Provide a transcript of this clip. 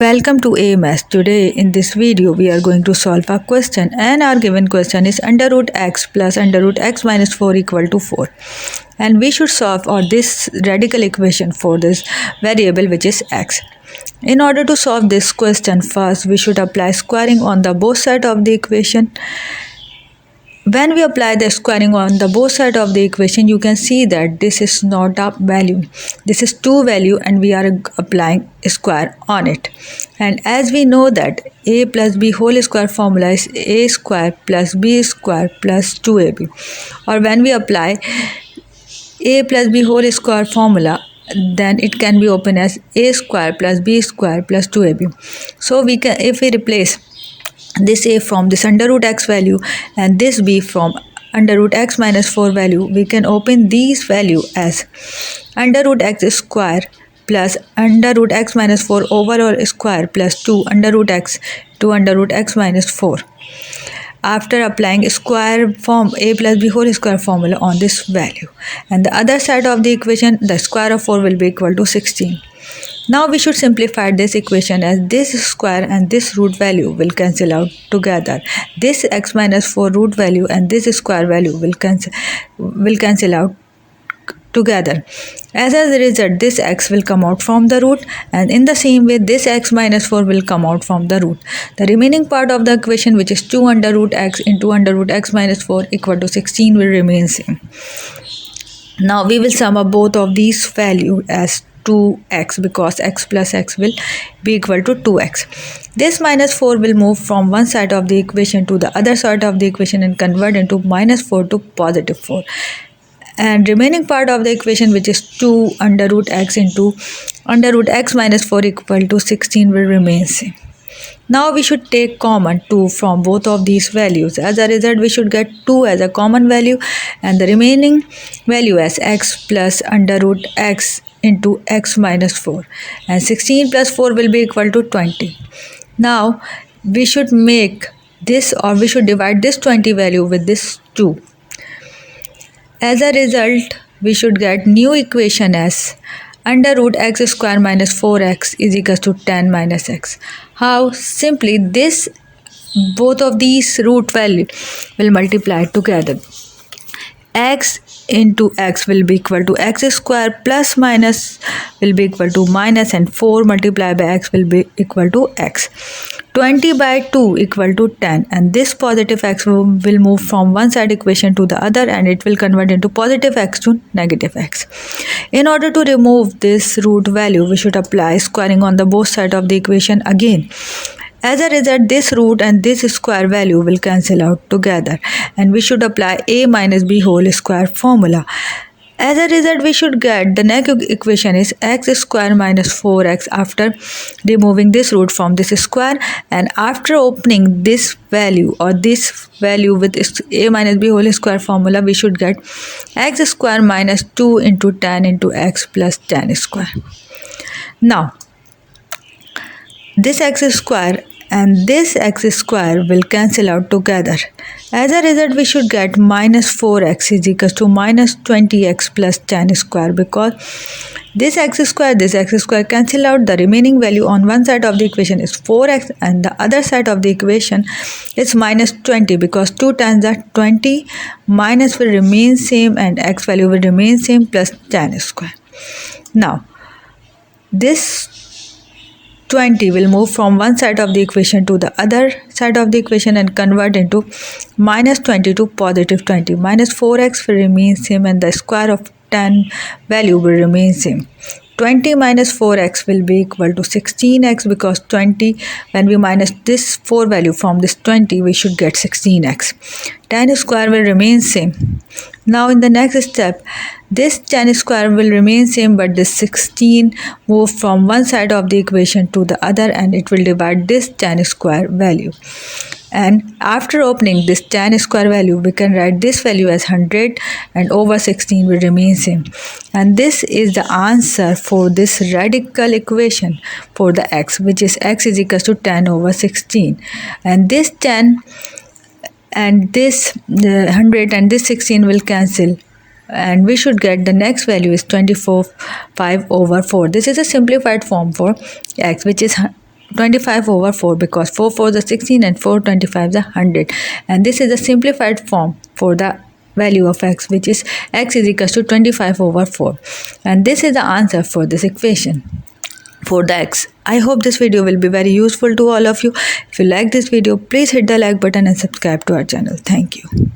Welcome to AMS. Today in this video we are going to solve a question, and our given question is under root x plus under root x minus 4 equal to 4, and we should solve this radical equation for this variable which is x. In order to solve this question, first we should apply squaring on the both sides of the equation. When we apply the squaring on the both sides of the equation, you can see that this is not a value. This is two value and we are applying square on it. And as we know that a plus b whole square formula is a square plus b square plus 2ab. Or when we apply a plus b whole square formula, then it can be open as a square plus b square plus 2ab. So we can, if we replace this a from this under root x value and this b from under root x minus 4 value, we can open these value as under root x square plus under root x minus 4 overall square plus 2 under root x to under root x minus 4. After applying square form a plus b whole square formula on this value, and the other side of the equation, the square of 4 will be equal to 16. Now we should simplify this equation as this square and this root value will cancel out together. This x minus 4 root value and this square value will cancel out together. As a result, this x will come out from the root, and in the same way this x minus 4 will come out from the root. The remaining part of the equation, which is 2 under root x into under root x minus 4 equal to 16, will remain same. Now we will sum up both of these values as 2x, because x plus x will be equal to 2x. This minus 4 will move from one side of the equation to the other side of the equation and convert into minus 4 to positive 4. And remaining part of the equation, which is 2 under root x into under root x minus 4 equal to 16, will remain same. Now we should take common 2 from both of these values. As a result, we should get 2 as a common value and the remaining value as x plus under root x into x minus 4, and 16 plus 4 will be equal to 20. Now we should make this, or we should divide this 20 value with this 2. As a result, we should get new equation as under root x square minus 4x is equals to 10 minus x. How? Simply this, both of these root value will multiply together. X into x will be equal to x square plus minus will be equal to minus, and 4 multiplied by x will be equal to x. 20 by 2 equal to 10, and this positive x will move from one side equation to the other and it will convert into positive x to negative x. In order to remove this root value, we should apply squaring on the both sides of the equation again. As a result, this root and this square value will cancel out together, and we should apply a minus b whole square formula. As a result, we should get the next equation is x square minus 4x after removing this root from this square, and after opening this value or this value with a minus b whole square formula, we should get x square minus 2 into 10 into x plus 10 square. Now this x square and this x square will cancel out together. As a result, we should get minus 4x is equals to minus 20x plus 10 square, because this x square cancel out. The remaining value on one side of the equation is 4x and the other side of the equation is minus 20, because 2 times are 20, minus will remain same and x value will remain same plus 10 square. Now this 20 will move from one side of the equation to the other side of the equation and convert into minus 20 to positive 20. Minus 4x will remain same and the square of 10 value will remain same. 20 minus 4x will be equal to 16x, because 20, when we minus this 4 value from this 20, we should get 16x. 10 square will remain same. Now in the next step, this 10 square will remain same, but this 16 move from one side of the equation to the other and it will divide this 10 square value. And after opening this 10 square value, we can write this value as 100 and over 16 will remain same. And this is the answer for this radical equation for the x, which is x is equals to 10 over 16. And this 10 and this 100 and this 16 will cancel, and we should get the next value is 24 5 over 4. This is a simplified form for x, which is 25 over 4 because 4 4 is 16 and 4 25 is 100. And this is a simplified form for the value of x, which is x is equal to 25 over 4. And this is the answer for this equation for the x. I hope this video will be very useful to all of you. If you like this video, please hit the like button and subscribe to our channel. Thank you.